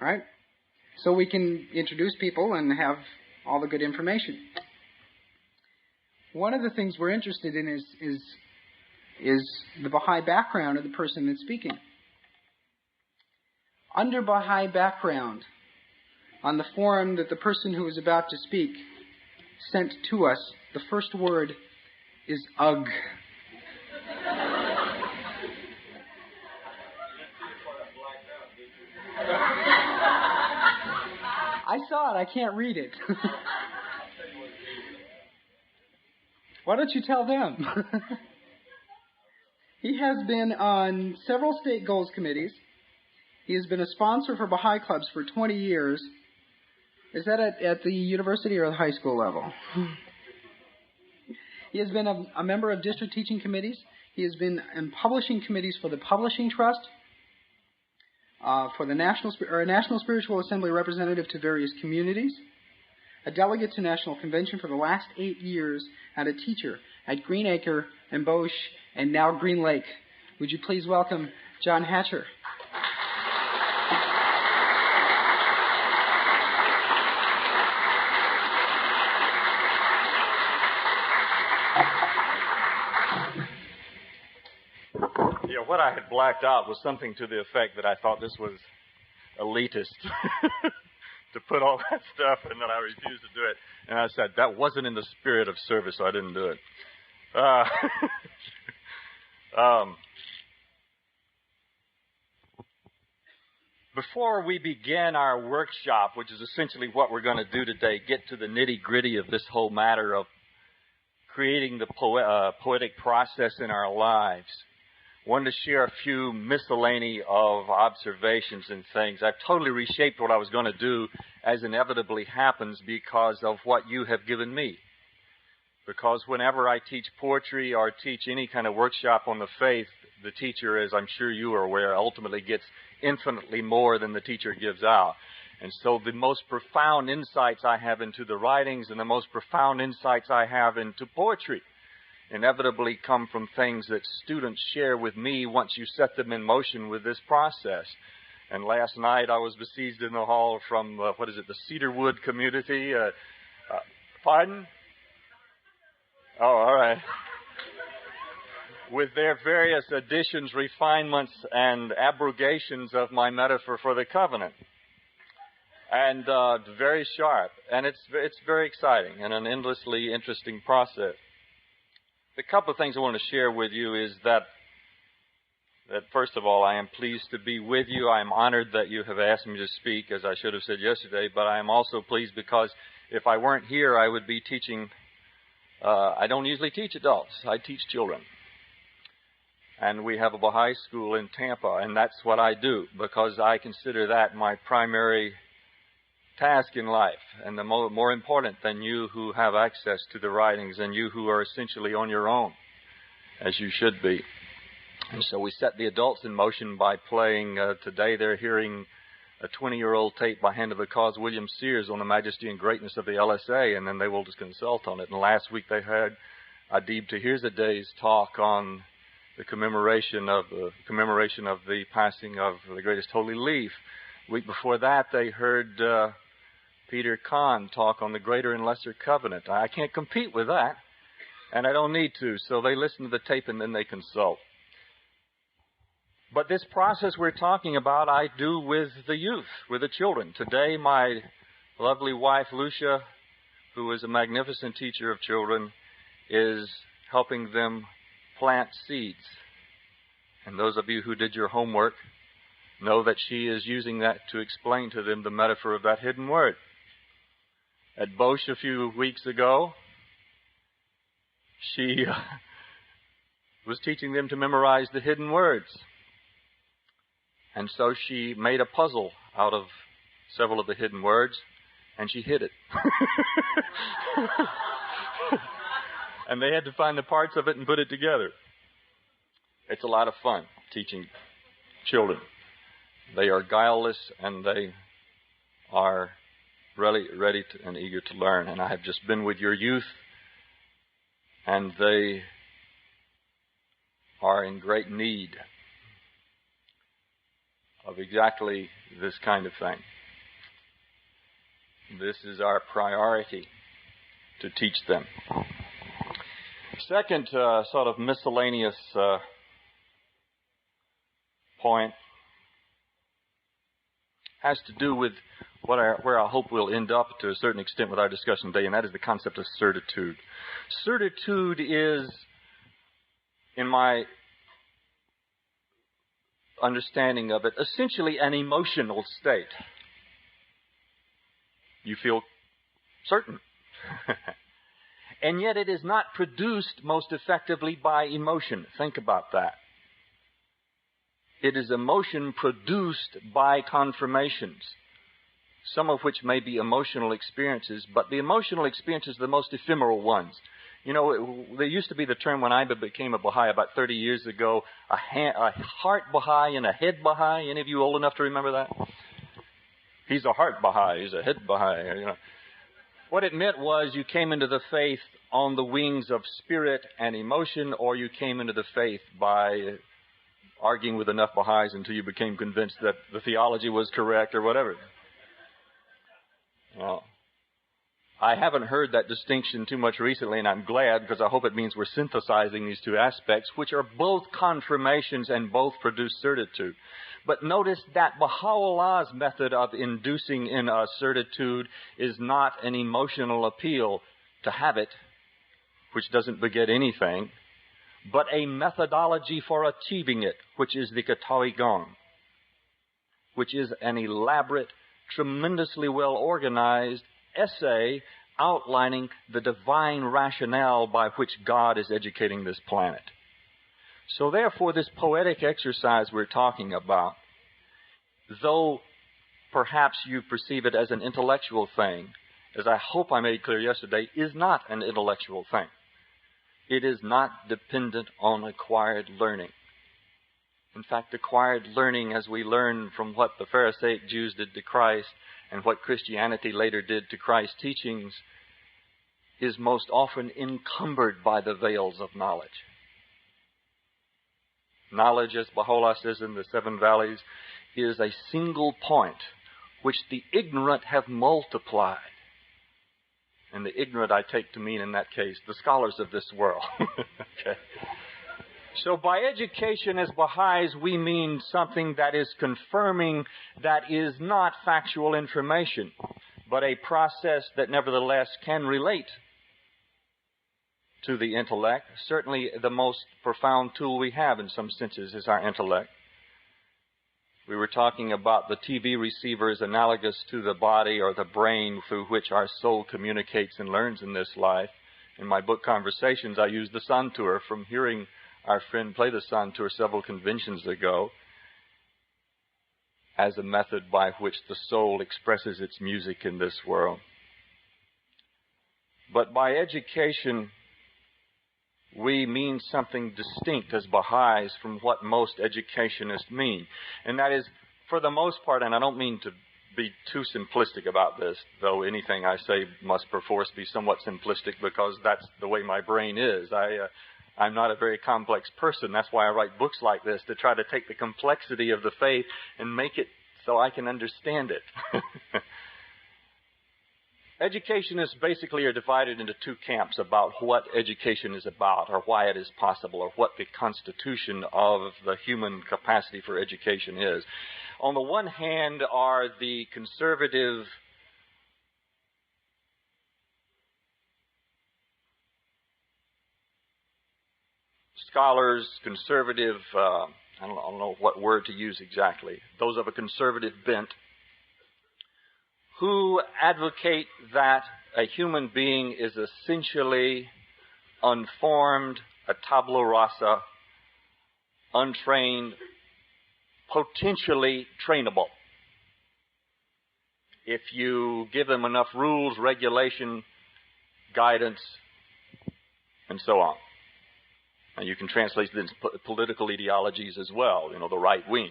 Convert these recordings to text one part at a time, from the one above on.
right? So we can introduce people and have all the good information. One of the things we're interested in is the Baha'i background of the person that's speaking. Under Baha'i background, on the form that the person who is about to speak sent to us, the first word is ugh. I saw it. I can't read it. Why don't you tell them? He has been on several state goals committees. He has been a sponsor for Baha'i clubs for 20 years. Is that at the university or the high school level? He has been a member of district teaching committees. He has been in publishing committees for the Publishing Trust, for the National Spiritual Assembly representative to various communities, a delegate to National Convention for the last 8 years, and a teacher at Greenacre and Bosch and now Green Lake. Would you please welcome John Hatcher? What I had blacked out was something to the effect that I thought this was elitist to put all that stuff and that I refused to do it. And I said, that wasn't in the spirit of service, so I didn't do it. Before we begin our workshop, which is essentially what we're going to do today, get to the nitty-gritty of this whole matter of creating the poetic process in our lives, wanted to share a few miscellany of observations and things. I've totally reshaped what I was going to do, as inevitably happens, because of what you have given me. Because whenever I teach poetry or teach any kind of workshop on the faith, the teacher, as I'm sure you are aware, ultimately gets infinitely more than the teacher gives out. And so the most profound insights I have into the writings and the most profound insights I have into poetry inevitably come from things that students share with me once you set them in motion with this process. And last night I was besieged in the hall from, the Cedarwood community. Pardon? Oh, all right. With their various additions, refinements, and abrogations of my metaphor for the covenant. And very sharp. And it's very exciting and an endlessly interesting process. The couple of things I want to share with you is that first of all, I am pleased to be with you. I am honored that you have asked me to speak, as I should have said yesterday, but I am also pleased because if I weren't here, I would be teaching. I don't usually teach adults. I teach children. And we have a Baha'i school in Tampa, and that's what I do because I consider that my primary task in life, and the more important than you who have access to the writings and you who are essentially on your own, as you should be. And so we set the adults in motion by playing, today they're hearing a 20-year-old tape by hand of the cause William Sears on the majesty and greatness of the LSA, and then they will just consult on it. And last week they had Adib Tahirzadeh's talk on the commemoration of the passing of the greatest holy leaf. Week before that they heard Peter Kahn talk on the greater and lesser covenant. I can't compete with that, and I don't need to. So they listen to the tape and then they consult. But this process we're talking about, I do with the youth, with the children. Today, my lovely wife, Lucia, who is a magnificent teacher of children, is helping them plant seeds. And those of you who did your homework know that she is using that to explain to them the metaphor of that hidden word. At Bosch a few weeks ago, she was teaching them to memorize the hidden words. And so she made a puzzle out of several of the hidden words, and she hid it. And they had to find the parts of it and put it together. It's a lot of fun teaching children. They are guileless and they are really ready and eager to learn. And I have just been with your youth, and they are in great need of exactly this kind of thing. This is our priority, to teach them. Second sort of miscellaneous point has to do with where I hope we'll end up to a certain extent with our discussion today, and that is the concept of certitude. Certitude is, in my understanding of it, essentially an emotional state. You feel certain. And yet it is not produced most effectively by emotion. Think about that. It is emotion produced by confirmations, some of which may be emotional experiences, but the emotional experiences are the most ephemeral ones. You know, there used to be the term when I became a Baha'i about 30 years ago, a heart Baha'i and a head Baha'i. Any of you old enough to remember that? He's a heart Baha'i, he's a head Baha'i. You know. What it meant was you came into the faith on the wings of spirit and emotion, or you came into the faith by arguing with enough Baha'is until you became convinced that the theology was correct or whatever. Well, I haven't heard that distinction too much recently, and I'm glad, because I hope it means we're synthesizing these two aspects, which are both confirmations and both produce certitude. But notice that Baha'u'llah's method of inducing in us certitude is not an emotional appeal to habit, which doesn't beget anything, but a methodology for achieving it, which is the Katawi Gong, which is an elaborate, tremendously well-organized essay outlining the divine rationale by which God is educating this planet. So therefore, this poetic exercise we're talking about, though perhaps you perceive it as an intellectual thing, as I hope I made clear yesterday, is not an intellectual thing. It is not dependent on acquired learning. In fact, acquired learning, as we learn from what the Pharisaic Jews did to Christ and what Christianity later did to Christ's teachings, is most often encumbered by the veils of knowledge. Knowledge, as Baha'u'llah says in the Seven Valleys, is a single point which the ignorant have multiplied. And the ignorant I take to mean, in that case, the scholars of this world. Okay. So by education as Baha'is, we mean something that is confirming, that is not factual information, but a process that nevertheless can relate to the intellect. Certainly the most profound tool we have in some senses is our intellect. We were talking about the TV receiver is analogous to the body or the brain through which our soul communicates and learns in this life. In my book Conversations, I used the Santur from hearing our friend play the Santur several conventions ago as a method by which the soul expresses its music in this world. But by education, we mean something distinct as Baha'is from what most educationists mean. And that is, for the most part, and I don't mean to be too simplistic about this, though anything I say must perforce be somewhat simplistic because that's the way my brain is. I'm not a very complex person. That's why I write books like this, to try to take the complexity of the faith and make it so I can understand it. Educationists basically are divided into two camps about what education is about, or why it is possible, or what the constitution of the human capacity for education is. On the one hand are the conservative scholars, conservative, I don't know what word to use exactly, those of a conservative bent, who advocate that a human being is essentially unformed, a tabula rasa, untrained, potentially trainable. If you give them enough rules, regulation, guidance, and so on. And you can translate this into political ideologies as well. You know, the right wing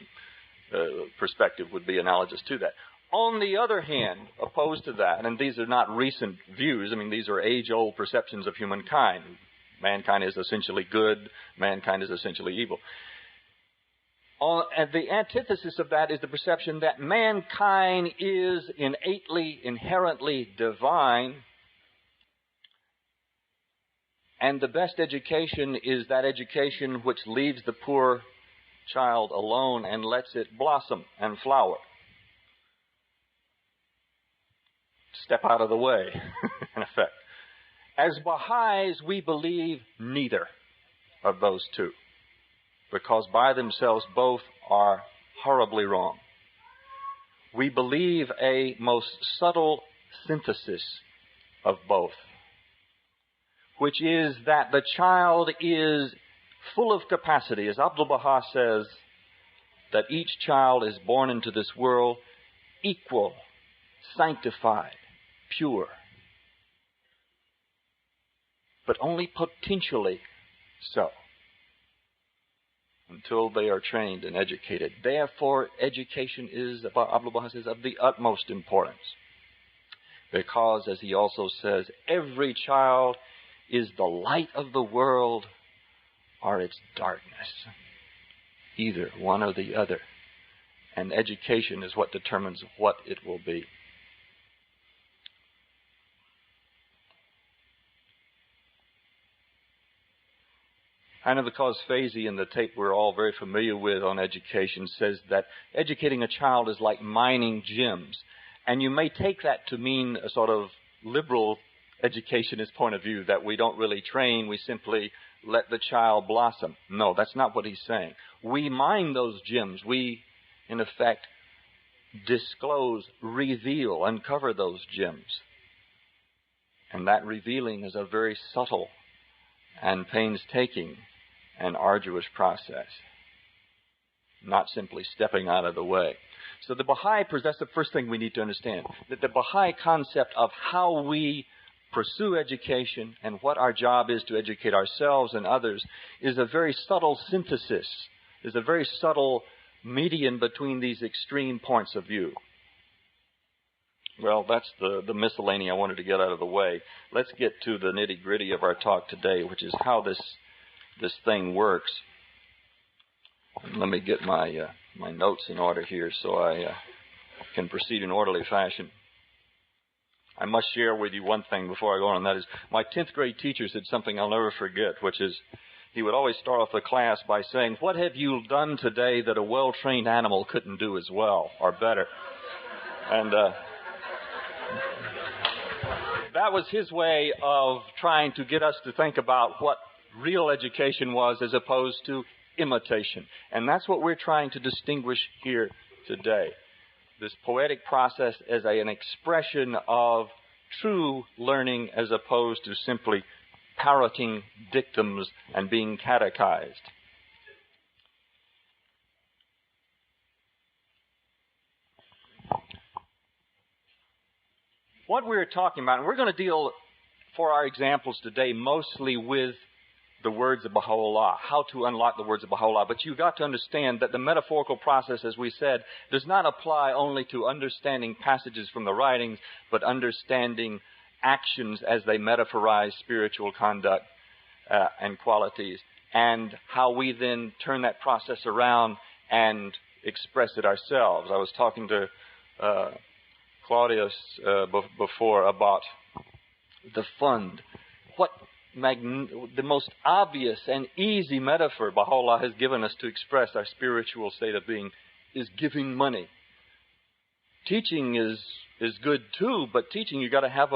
perspective would be analogous to that. On the other hand, opposed to that, and these are not recent views, I mean, these are age-old perceptions of humankind. Mankind is essentially good, mankind is essentially evil. And the antithesis of that is the perception that mankind is innately, inherently divine, and the best education is that education which leaves the poor child alone and lets it blossom and flower. Step out of the way, in effect. As Baha'is, we believe neither of those two, because by themselves both are horribly wrong. We believe a most subtle synthesis of both, which is that the child is full of capacity. As Abdu'l-Baha says, that each child is born into this world equal, sanctified, pure, but only potentially so, until they are trained and educated. Therefore, education is, Abdu'l-Baha says, of the utmost importance. Because, as he also says, every child is the light of the world or its darkness. Either one or the other. And education is what determines what it will be. Hannah because Fazey, in the tape we're all very familiar with on education, says that educating a child is like mining gems. And you may take that to mean a sort of liberal educationist point of view, that we don't really train, we simply let the child blossom. No, that's not what he's saying. We mine those gems. We, in effect, disclose, reveal, uncover those gems. And that revealing is a very subtle and painstaking and arduous process, not simply stepping out of the way. So the Baha'i, that's the first thing we need to understand, that the Baha'i concept of how we pursue education and what our job is to educate ourselves and others is a very subtle synthesis, is a very subtle median between these extreme points of view. Well, that's the miscellany I wanted to get out of the way. Let's get to the nitty-gritty of our talk today, which is how this thing works. Let me get my notes in order here so I can proceed in orderly fashion. I must share with you one thing before I go on, and that is my 10th grade teacher said something I'll never forget, which is he would always start off the class by saying, "What have you done today that a well-trained animal couldn't do as well or better?" And that was his way of trying to get us to think about what real education was as opposed to imitation. And that's what we're trying to distinguish here today. This poetic process as an expression of true learning as opposed to simply parroting dictums and being catechized. What we're talking about, and we're going to deal for our examples today mostly with the words of Baha'u'llah, how to unlock the words of Baha'u'llah. But you've got to understand that the metaphorical process, as we said, does not apply only to understanding passages from the writings, but understanding actions as they metaphorize spiritual conduct and qualities, and how we then turn that process around and express it ourselves. I was talking to Claudius before about the fund. What the most obvious and easy metaphor Baha'u'llah has given us to express our spiritual state of being is giving money. Teaching is good too, but teaching you got to have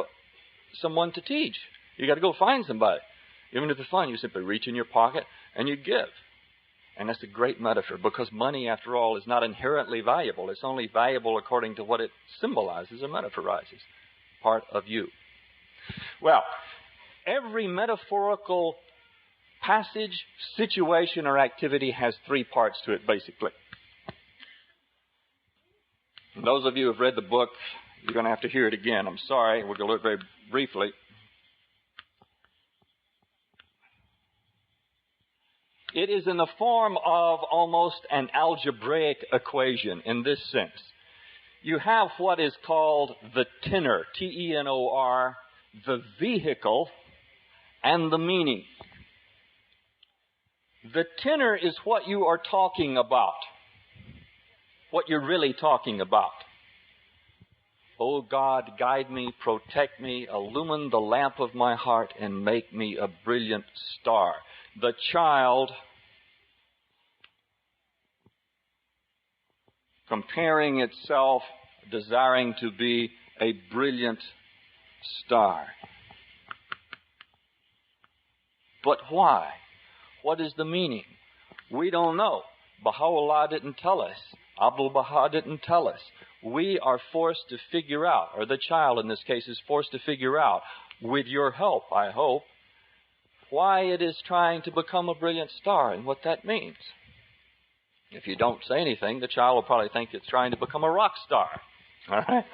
someone to teach. You got to go find somebody. Even if it's fun, you simply reach in your pocket and you give. And that's a great metaphor, because money, after all, is not inherently valuable. It's only valuable according to what it symbolizes or metaphorizes, part of you. Well, every metaphorical passage, situation, or activity has three parts to it, basically. And those of you who have read the book, you're going to have to hear it again. I'm sorry. We're going to look very briefly. It is in the form of almost an algebraic equation in this sense. You have what is called the tenor, T-E-N-O-R, the vehicle, and the meaning. The tenor is what you are talking about. what you're really talking about. O God, guide me, protect me, illumine the lamp of my heart, and make me a brilliant star. The child comparing itself, desiring to be a brilliant star. But why? What is the meaning? We don't know. Baha'u'llah didn't tell us. Abdu'l-Baha didn't tell us. We are forced to figure out, or the child in this case is forced to figure out, with your help, I hope, why it is trying to become a brilliant star and what that means. If you don't say anything, the child will probably think it's trying to become a rock star. All right?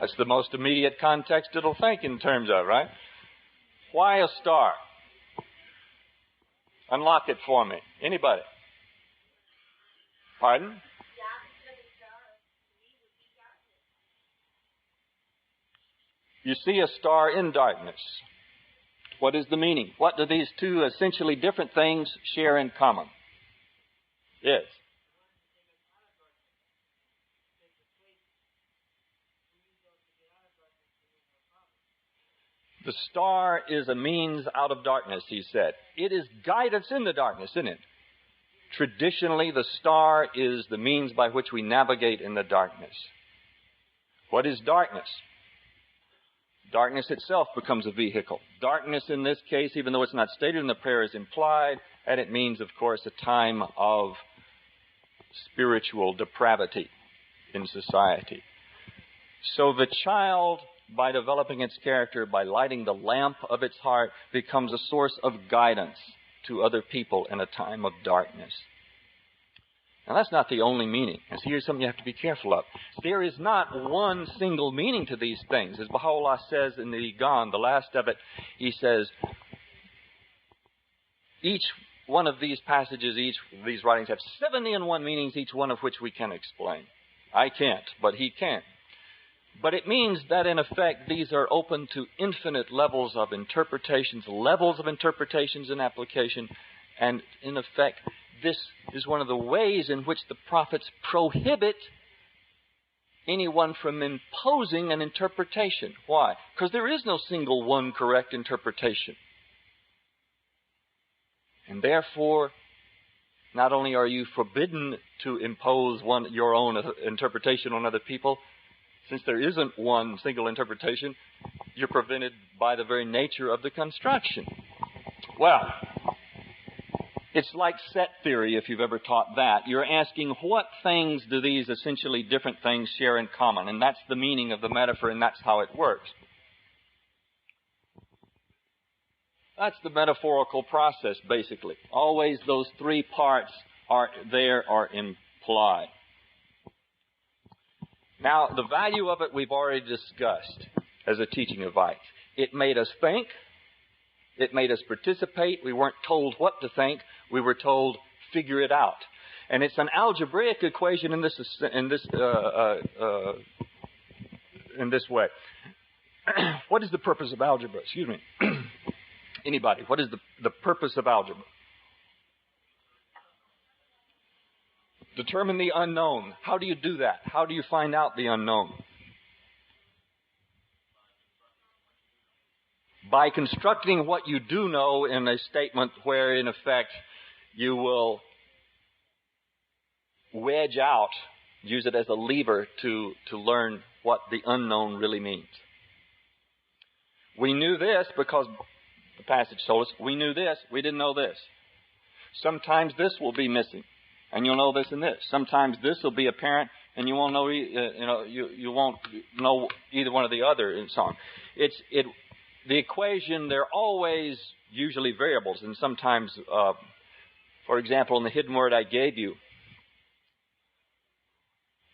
That's the most immediate context it'll think in terms of, right? Why a star? Unlock it for me. Anybody? Pardon? You see a star in darkness. What is the meaning? What do these two essentially different things share in common? Yes. The star is a means out of darkness, he said. It is guidance in the darkness, isn't it? Traditionally, the star is the means by which we navigate in the darkness. What is darkness? Darkness itself becomes a vehicle. Darkness in this case, even though it's not stated in the prayer, is implied, and it means, of course, a time of spiritual depravity in society. So the child, by developing its character, by lighting the lamp of its heart, becomes a source of guidance to other people in a time of darkness. Now, that's not the only meaning. And so here's something you have to be careful of. There is not one single meaning to these things. As Baha'u'llah says in the Ghan, the last of it, he says, each one of these passages, each of these writings have 71 meanings, each one of which we can explain. I can't, but he can. But it means that, in effect, these are open to infinite levels of interpretations and application. And, in effect, this is one of the ways in which the prophets prohibit anyone from imposing an interpretation. Why? Because there is no single one correct interpretation. And therefore, not only are you forbidden to impose your own interpretation on other people, since there isn't one single interpretation, you're prevented by the very nature of the construction. Well, it's like set theory, if you've ever taught that. You're asking, what things do these essentially different things share in common? And that's the meaning of the metaphor, and that's how it works. That's the metaphorical process, basically. Always those three parts are implied. Now, the value of it we've already discussed as a teaching advice. It made us think. It made us participate. We weren't told what to think. We were told, figure it out. And it's an algebraic equation in this way. What is the purpose of algebra? Excuse me. Anybody? What is the purpose of algebra? Determine the unknown. How do you do that? How do you find out the unknown? By constructing what you do know in a statement where, in effect, you will wedge out, use it as a lever to learn what the unknown really means. We knew this because the passage told us, we knew this, we didn't know this. Sometimes this will be missing, and you'll know this and this. Sometimes this will be apparent, and you won't know, you won't know either one or the other, and so on. The equation, they're always usually variables, and sometimes, for example, in the hidden word I gave you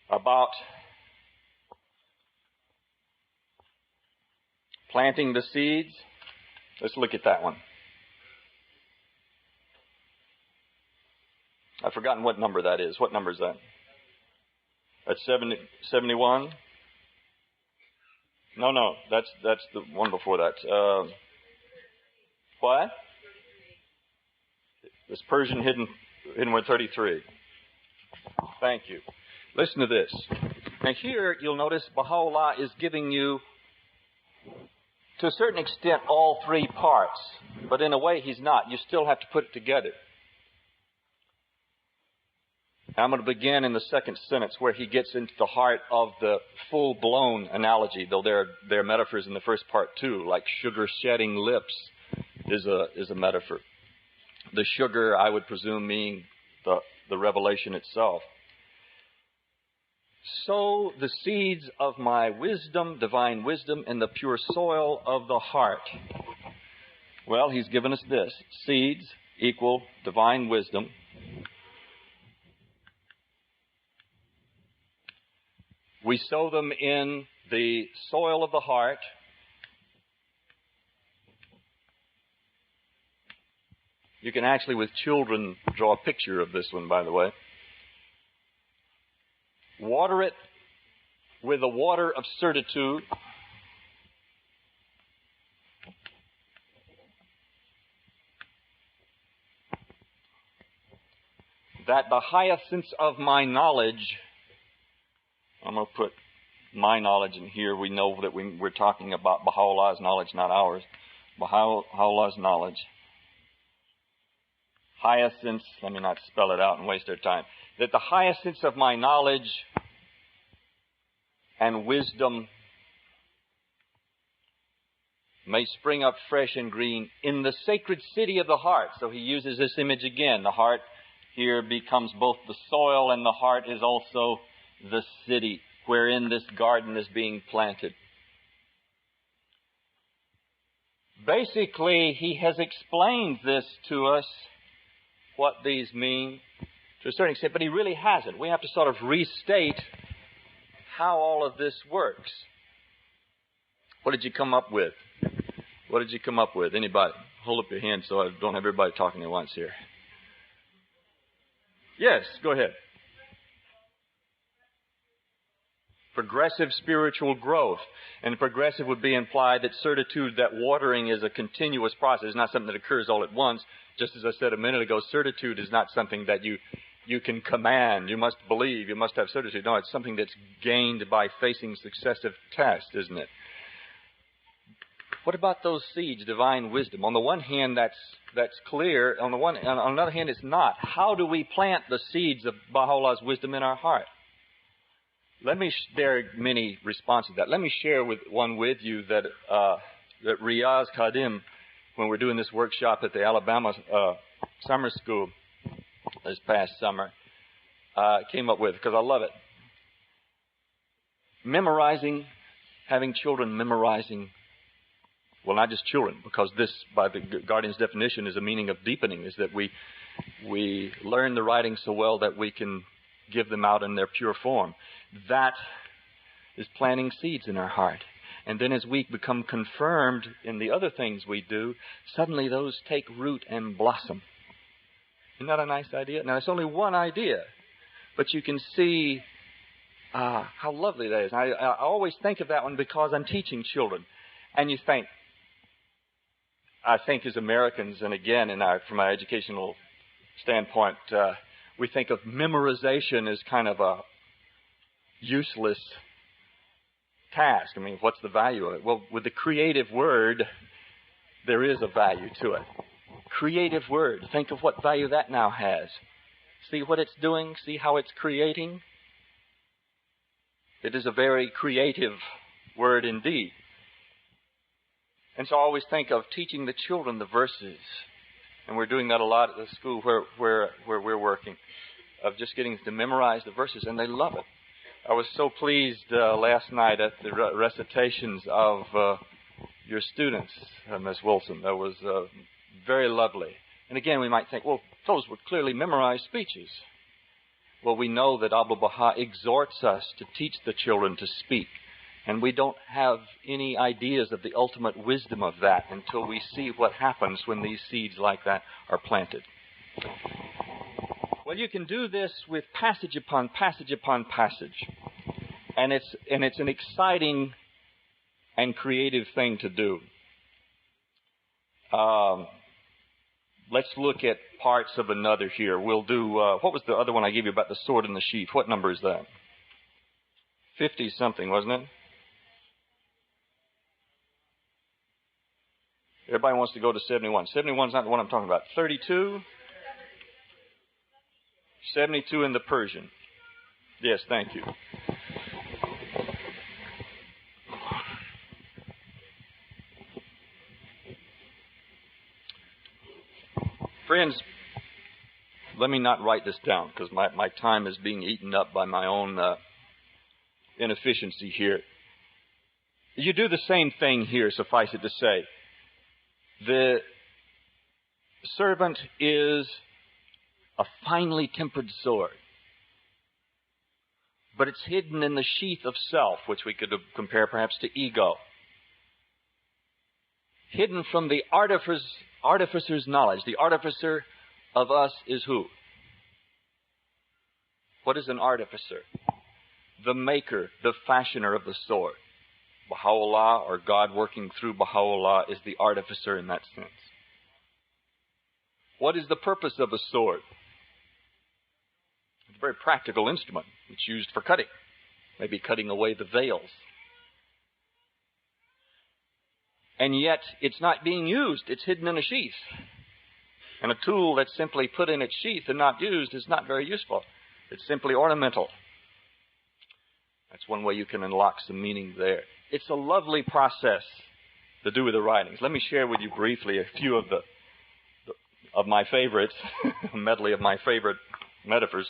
about planting the seeds, let's look at that one. I've forgotten what number that is. What number is that? That's 71? No, that's the one before that. What? This Persian hidden in 133. Thank you. Listen to this. Now here you'll notice Baha'u'llah is giving you, to a certain extent, all three parts. But in a way he's not. You still have to put it together. I'm going to begin in the second sentence where he gets into the heart of the full-blown analogy, though there are metaphors in the first part too, like sugar-shedding lips is a metaphor. The sugar, I would presume, meaning the revelation itself. Sow the seeds of my wisdom, divine wisdom, in the pure soil of the heart. Well, he's given us this. Seeds equal divine wisdom. We sow them in the soil of the heart. You can actually, with children, draw a picture of this one, by the way. Water it with the water of certitude. That the hyacinths of my knowledge, I'm going to put my knowledge in here. We know that we're talking about Baha'u'llah's knowledge, not ours. Baha'u'llah's knowledge. Hyacinths, let me not spell it out and waste our time. That the hyacinths of my knowledge and wisdom may spring up fresh and green in the sacred city of the heart. So he uses this image again. The heart here becomes both the soil, and the heart is also the city wherein this garden is being planted. Basically, he has explained this to us, what these mean, to a certain extent, but he really hasn't. We have to sort of restate how all of this works. What did you come up with? What did you come up with? Anybody? Hold up your hand so I don't have everybody talking at once here. Yes, go ahead. Progressive spiritual growth. And progressive would be implied that certitude, that watering is a continuous process. It's not something that occurs all at once. Just as I said a minute ago, certitude is not something that you can command. You must believe. You must have certitude. No, it's something that's gained by facing successive tests, isn't it? What about those seeds, divine wisdom? On the one hand, that's clear. On the other hand, it's not. How do we plant the seeds of Baha'u'llah's wisdom in our heart? There are many responses to that. Let me share one with you that Riaz Khadim, when we're doing this workshop at the Alabama summer school this past summer, came up with, because I love it. Memorizing, having children memorizing, well, not just children, because this, by the Guardian's definition, is a meaning of deepening, is that we learn the writing so well that we can give them out in their pure form. That is planting seeds in our heart. And then as we become confirmed in the other things we do, suddenly those take root and blossom. Isn't that a nice idea? Now, it's only one idea, but you can see how lovely that is. I always think of that one because I'm teaching children. And you think, I think as Americans, and again, from our educational standpoint, we think of memorization as kind of a useless task. I mean, what's the value of it? Well, with the creative word, there is a value to it. Creative word. Think of what value that now has. See what it's doing? See how it's creating? It is a very creative word indeed. And so I always think of teaching the children the verses. And we're doing that a lot at the school where we're working, of just getting them to memorize the verses, and they love it. I was so pleased last night at the recitations of your students, Miss Wilson. That was very lovely. And again, we might think, well, those were clearly memorized speeches. Well, we know that Abdul Baha exhorts us to teach the children to speak. And we don't have any ideas of the ultimate wisdom of that until we see what happens when these seeds like that are planted. Well, you can do this with passage upon passage upon passage. And it's an exciting and creative thing to do. let's look at parts of another here. We'll do, what was the other one I gave you about the sword and the sheath? What number is that? 50-something, wasn't it? Everybody wants to go to 71. 71 is not the one I'm talking about. 32? 72 in the Persian. Yes, thank you. Friends, let me not write this down because my time is being eaten up by my own inefficiency here. You do the same thing here, suffice it to say. The servant is a finely tempered sword, but it's hidden in the sheath of self, which we could compare perhaps to ego. Hidden from the artificer's knowledge. The artificer of us is who? What is an artificer? The maker, the fashioner of the sword. Baha'u'llah, or God working through Baha'u'llah, is the artificer in that sense. What is the purpose of a sword? It's a very practical instrument. It's used for cutting, maybe cutting away the veils. And yet, it's not being used. It's hidden in a sheath. And a tool that's simply put in its sheath and not used is not very useful. It's simply ornamental. That's one way you can unlock some meaning there. It's a lovely process to do with the writings. Let me share with you briefly a few of my favorites, a medley of my favorite metaphors.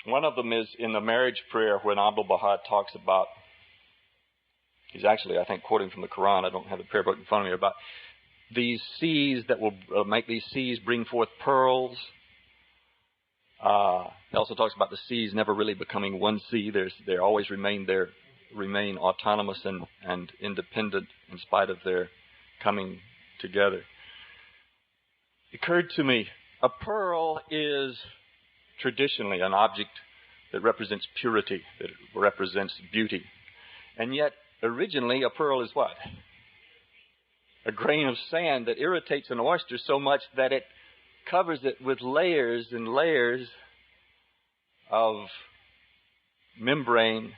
One of them is in the marriage prayer when Abdu'l-Baha talks about, he's actually, I think, quoting from the Quran. I don't have the prayer book in front of me, about these seas that will make these seas bring forth pearls. He also talks about the seas never really becoming one sea. They always remain autonomous and independent in spite of their coming together. It occurred to me, a pearl is traditionally an object that represents purity, that represents beauty. And yet, originally, a pearl is what? A grain of sand that irritates an oyster so much that it covers it with layers and layers of membrane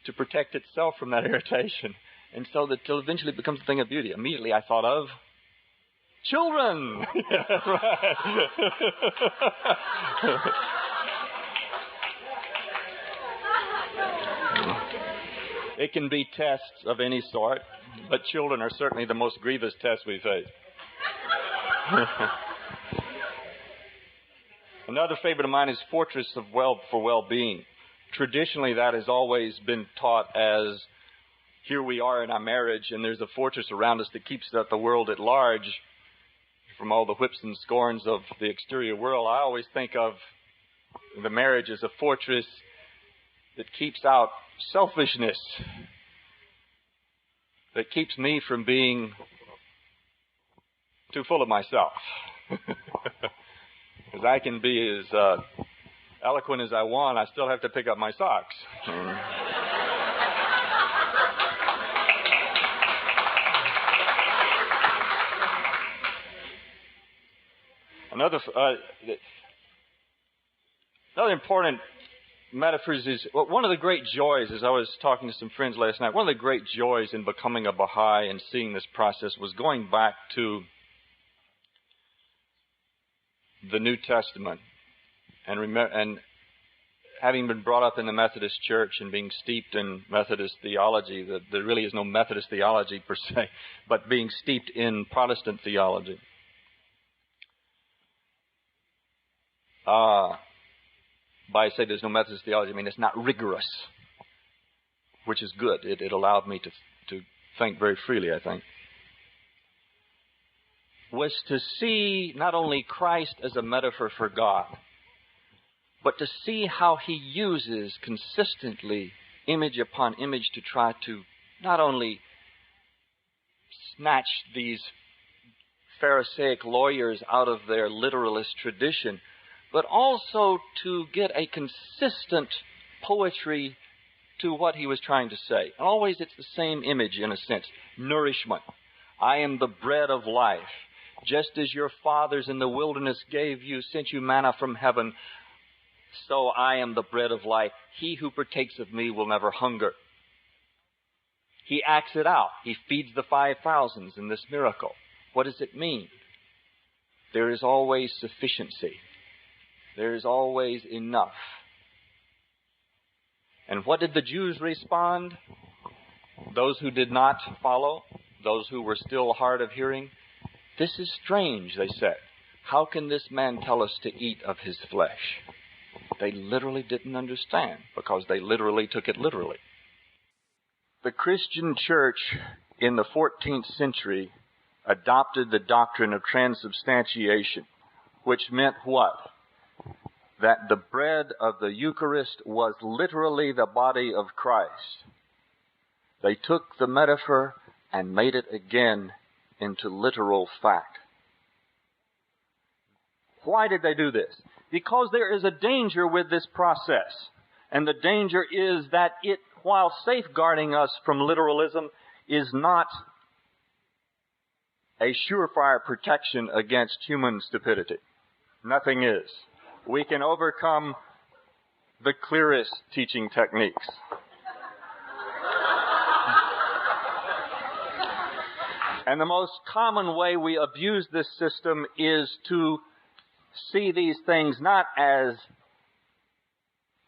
to protect itself from that irritation. And so that till eventually it becomes a thing of beauty. Immediately I thought of children. Yeah, right. It can be tests of any sort, but children are certainly the most grievous test we face. Another favorite of mine is Fortress for Well-Being. Traditionally, that has always been taught as, here we are in our marriage, and there's a fortress around us that keeps out the world at large from all the whips and scorns of the exterior world. I always think of the marriage as a fortress that keeps out selfishness, that keeps me from being too full of myself. Because I can be as eloquent as I want, I still have to pick up my socks. Another important metaphors is, well, one of the great joys, as I was talking to some friends last night, one of the great joys in becoming a Baha'i and seeing this process was going back to the New Testament and having been brought up in the Methodist Church and being steeped in Methodist theology. That there really is no Methodist theology per se, but being steeped in Protestant theology. By say there's no Methodist theology, I mean it's not rigorous, which is good. It allowed me to think very freely, I think. Was to see not only Christ as a metaphor for God, but to see how he uses consistently image upon image to try to not only snatch these Pharisaic lawyers out of their literalist tradition, but also to get a consistent poetry to what he was trying to say. And always it's the same image in a sense. Nourishment. I am the bread of life. Just as your fathers in the wilderness sent you manna from heaven, so I am the bread of life. He who partakes of me will never hunger. He acts it out. He feeds the 5,000 in this miracle. What does it mean? There is always sufficiency. There is always enough. And what did the Jews respond? Those who did not follow, those who were still hard of hearing, this is strange, they said. How can this man tell us to eat of his flesh? They literally didn't understand because they literally took it literally. The Christian church in the 14th century adopted the doctrine of transubstantiation, which meant what? That the bread of the Eucharist was literally the body of Christ. They took the metaphor and made it again into literal fact. Why did they do this? Because there is a danger with this process. And the danger is that it, while safeguarding us from literalism, is not a surefire protection against human stupidity. Nothing is. We can overcome the clearest teaching techniques. And the most common way we abuse this system is to see these things not as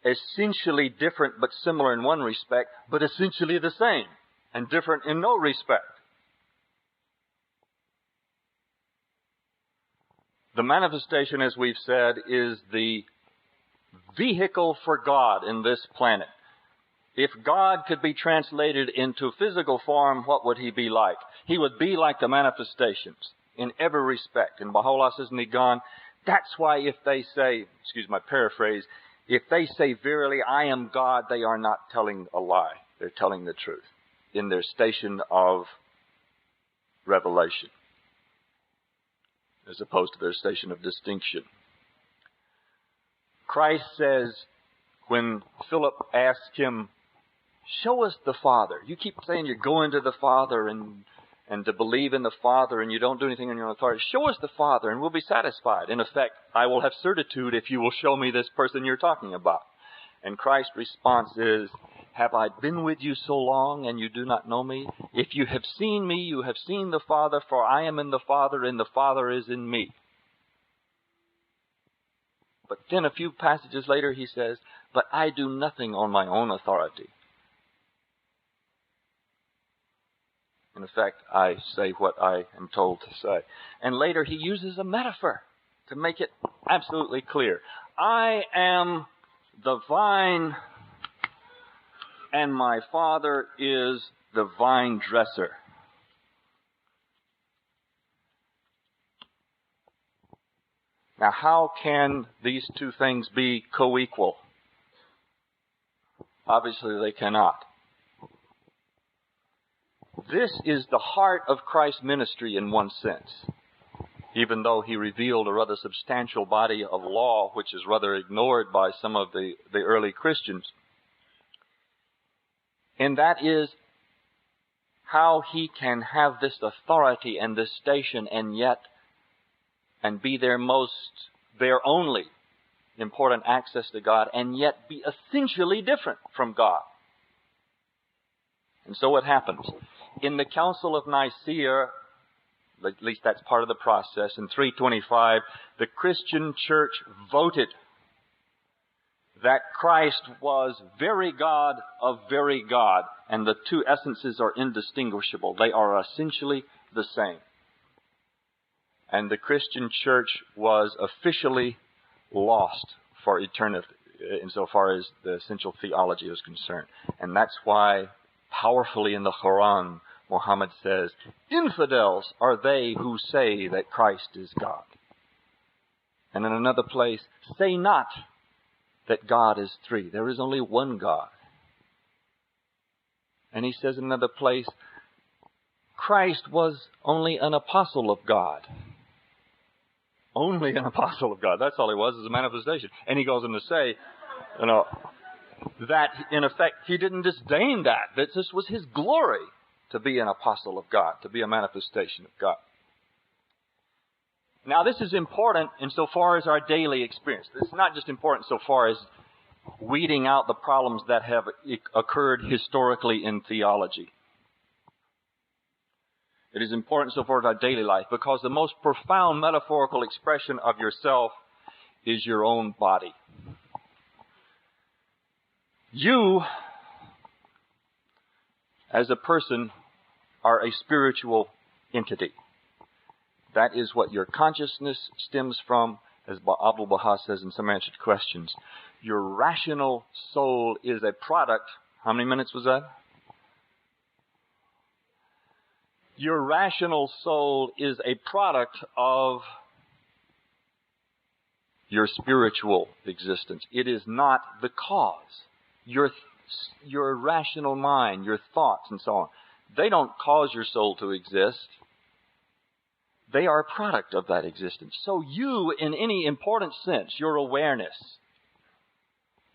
essentially different but similar in one respect, but essentially the same and different in no respect. The manifestation, as we've said, is the vehicle for God in this planet. If God could be translated into physical form, what would he be like? He would be like the manifestations in every respect. And Baha'u'llah says in Nigan, that's why if they say, excuse my paraphrase, if they say verily I am God, they are not telling a lie. They're telling the truth in their station of revelation, as opposed to their station of distinction. Christ says, when Philip asked him, show us the Father. You keep saying you're going to the Father and to believe in the Father and you don't do anything on your own authority. Show us the Father and we'll be satisfied. In effect, I will have certitude if you will show me this person you're talking about. And Christ's response is, have I been with you so long and you do not know me? If you have seen me, you have seen the Father, for I am in the Father and the Father is in me. But then a few passages later he says, but I do nothing on my own authority. In effect, I say what I am told to say. And later he uses a metaphor to make it absolutely clear. I am the vine and my Father is the vine dresser. Now, how can these two things be co-equal? Obviously, they cannot. This is the heart of Christ's ministry in one sense, even though he revealed a rather substantial body of law, which is rather ignored by some of the early Christians. And that is how he can have this authority and this station and be their only important access to God, and yet be essentially different from God. And so what happens? In the Council of Nicaea, at least that's part of the process, in 325, the Christian church voted that Christ was very God of very God, and the two essences are indistinguishable. They are essentially the same. And the Christian church was officially lost for eternity, insofar as the essential theology is concerned. And that's why, powerfully in the Quran, Muhammad says, infidels are they who say that Christ is God. And in another place, say not that God is three. There is only one God. And he says in another place, Christ was only an apostle of God. Only an apostle of God. That's all he was, is a manifestation. And he goes on to say, that, in effect, he didn't disdain that this was his glory to be an apostle of God, to be a manifestation of God. Now, this is important insofar as our daily experience. It's not just important so far as weeding out the problems that have occurred historically in theology. It is important so far as our daily life, because the most profound metaphorical expression of yourself is your own body. You, as a person, are a spiritual entity. That is what your consciousness stems from, as Abdu'l-Baha says in Some Answered Questions. Your rational soul is a product. How many minutes was that? Your rational soul is a product of your spiritual existence. It is not the cause. Your rational mind, your thoughts and so on, they don't cause your soul to exist. They are a product of that existence. So you, in any important sense, your awareness,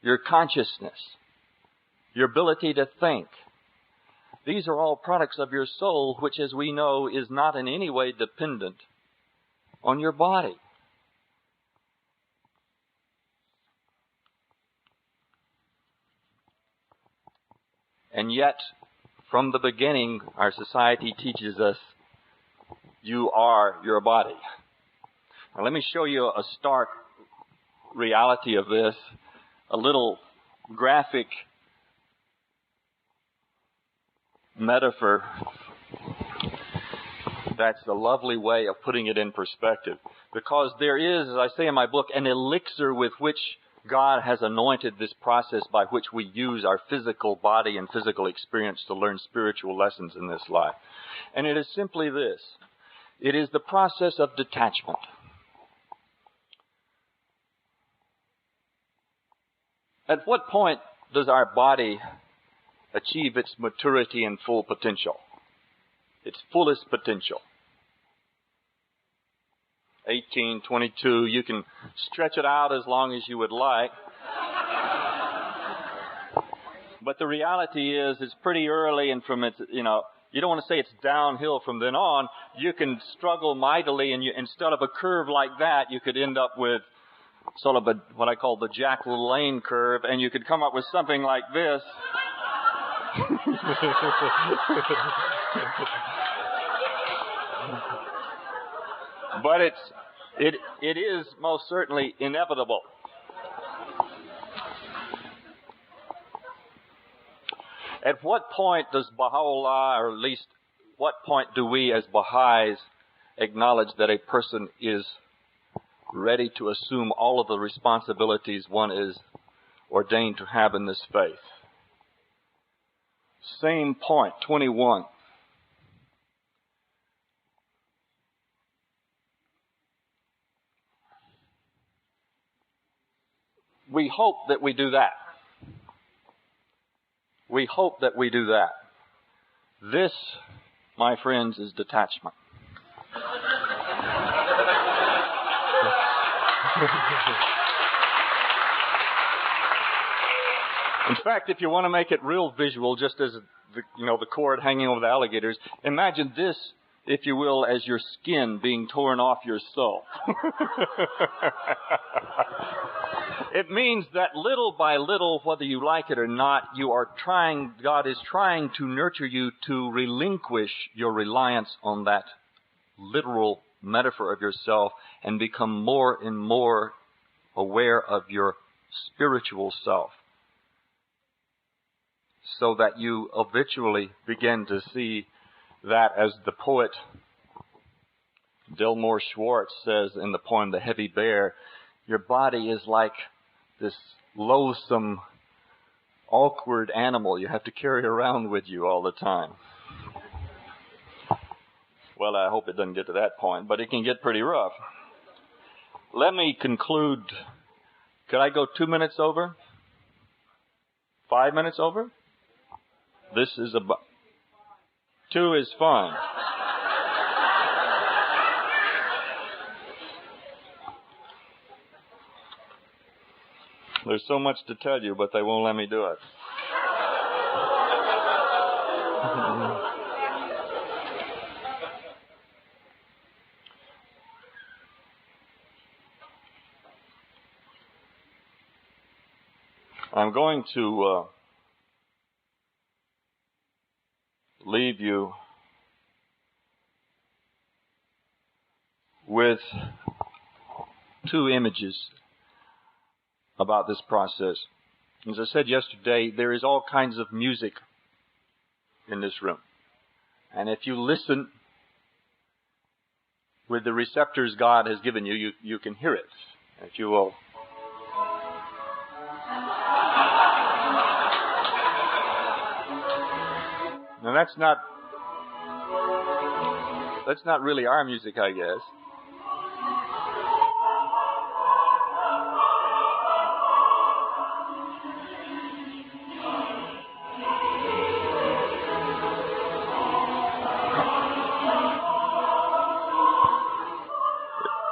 your consciousness, your ability to think, these are all products of your soul, which, as we know, is not in any way dependent on your body. And yet, from the beginning, our society teaches us you are your body. Now, let me show you a stark reality of this, a little graphic metaphor that's a lovely way of putting it in perspective. Because there is, as I say in my book, an elixir with which God has anointed this process by which we use our physical body and physical experience to learn spiritual lessons in this life. And it is simply this. It is the process of detachment. At what point does our body achieve its maturity and full potential? Its fullest potential. 18, 22, you can stretch it out as long as you would like. But the reality is it's pretty early, and from its, you don't want to say it's downhill from then on. You can struggle mightily, and instead of a curve like that, you could end up with sort of what I call the Jack LaLanne curve, and you could come up with something like this. But it is most certainly inevitable. At what point does Baha'u'llah, or at least what point do we as Baha'is acknowledge that a person is ready to assume all of the responsibilities one is ordained to have in this faith? Same point, 21. We hope that we do that. We hope that we do that. This, my friends, is detachment. In fact, if you want to make it real visual, just as the cord hanging over the alligators, imagine this, if you will, as your skin being torn off your soul. It means that little by little, whether you like it or not, God is trying to nurture you to relinquish your reliance on that literal metaphor of yourself and become more and more aware of your spiritual self, so that you eventually begin to see that, as the poet Delmore Schwartz says in the poem The Heavy Bear, your body is like this loathsome, awkward animal you have to carry around with you all the time. Well, I hope it doesn't get to that point, but it can get pretty rough. Let me conclude. Could I go 2 minutes over? 5 minutes over? This is about... 2 is fine. There's so much to tell you, but they won't let me do it. I'm going to leave you with two images about this process. As I said yesterday, there is all kinds of music in this room. And if you listen with the receptors God has given you, you can hear it. If you will. Now that's not really our music, I guess.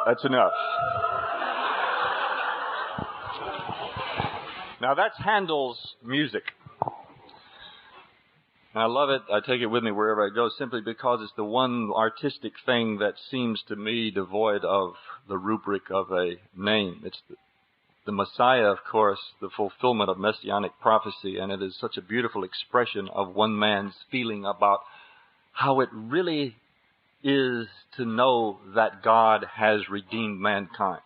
That's enough. Now that's Handel's music. And I love it. I take it with me wherever I go simply because it's the one artistic thing that seems to me devoid of the rubric of a name. It's the Messiah, of course, the fulfillment of messianic prophecy, and it is such a beautiful expression of one man's feeling about how it really is to know that God has redeemed mankind.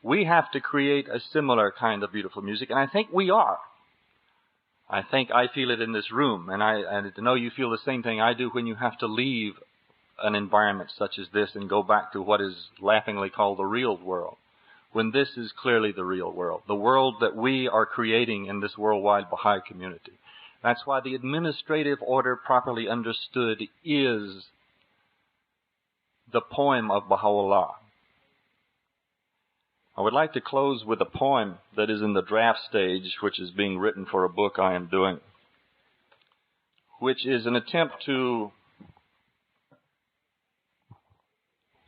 We have to create a similar kind of beautiful music, and I think we are. I think I feel it in this room, and I know you feel the same thing I do when you have to leave an environment such as this and go back to what is laughingly called the real world, when this is clearly the real world, the world that we are creating in this worldwide Baha'i community. That's why the administrative order, properly understood, is the poem of Baha'u'llah. I would like to close with a poem that is in the draft stage, which is being written for a book I am doing, which is an attempt to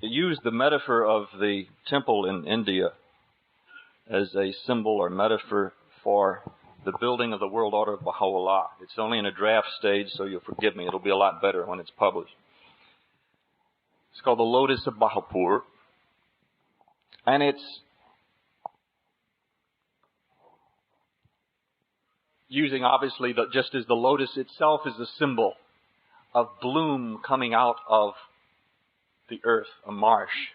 use the metaphor of the temple in India as a symbol or metaphor for the building of the world order of Baha'u'llah. It's only in a draft stage, so you'll forgive me. It'll be a lot better when it's published. It's called The Lotus of Bahapur, and it's using, obviously, just as the lotus itself is a symbol of bloom coming out of the earth, a marsh,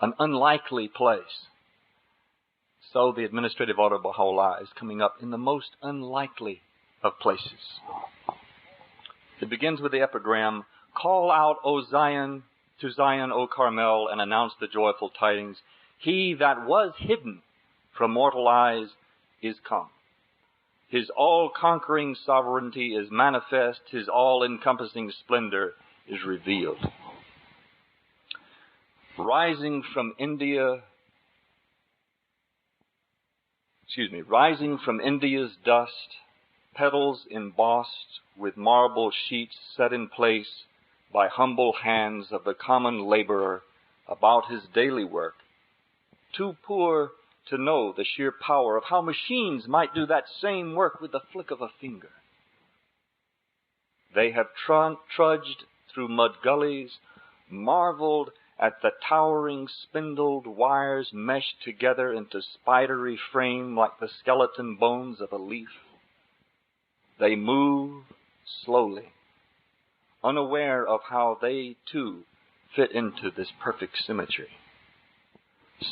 an unlikely place. So the administrative order of Baha'u'llah is coming up in the most unlikely of places. It begins with the epigram, "Call out, O Zion, to Zion, O Carmel, and announce the joyful tidings. He that was hidden from mortal eyes is come. His all-conquering sovereignty is manifest. His all-encompassing splendor is revealed." Rising from India's dust, petals embossed with marble sheets set in place by humble hands of the common laborer about his daily work, too poor to know the sheer power of how machines might do that same work with the flick of a finger. They have trudged through mud gullies, marveled at the towering spindled wires meshed together into spidery frame like the skeleton bones of a leaf. They move slowly, unaware of how they too fit into this perfect symmetry.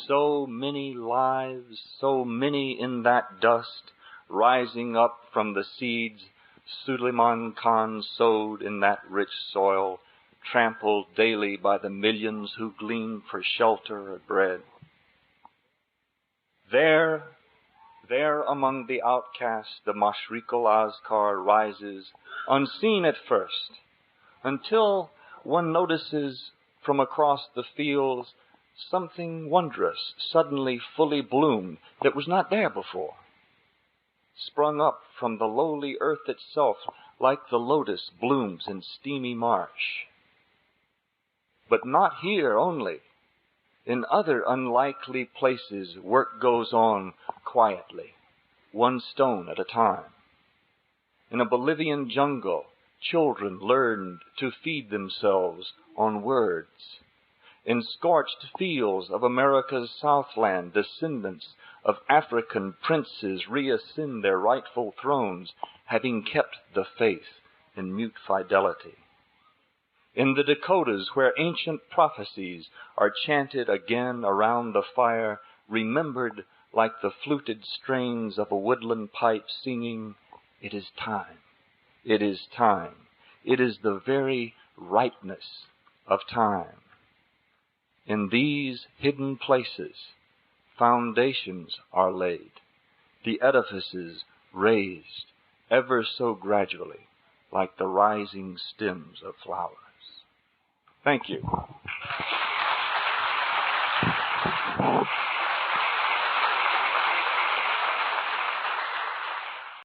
So many lives, so many in that dust, rising up from the seeds Suleiman Khan sowed in that rich soil, trampled daily by the millions who glean for shelter or bread. There among the outcasts, the Mashriq-ul Azkar rises, unseen at first, until one notices from across the fields something wondrous, suddenly fully bloomed, that was not there before. Sprung up from the lowly earth itself, like the lotus blooms in steamy marsh. But not here only. In other unlikely places, work goes on quietly, one stone at a time. In a Bolivian jungle, children learned to feed themselves on words. In scorched fields of America's Southland, descendants of African princes reascend their rightful thrones, having kept the faith in mute fidelity. In the Dakotas, where ancient prophecies are chanted again around the fire, remembered like the fluted strains of a woodland pipe singing, "It is time, it is time, it is the very rightness of time." In these hidden places, foundations are laid, the edifices raised ever so gradually, like the rising stems of flowers. Thank you.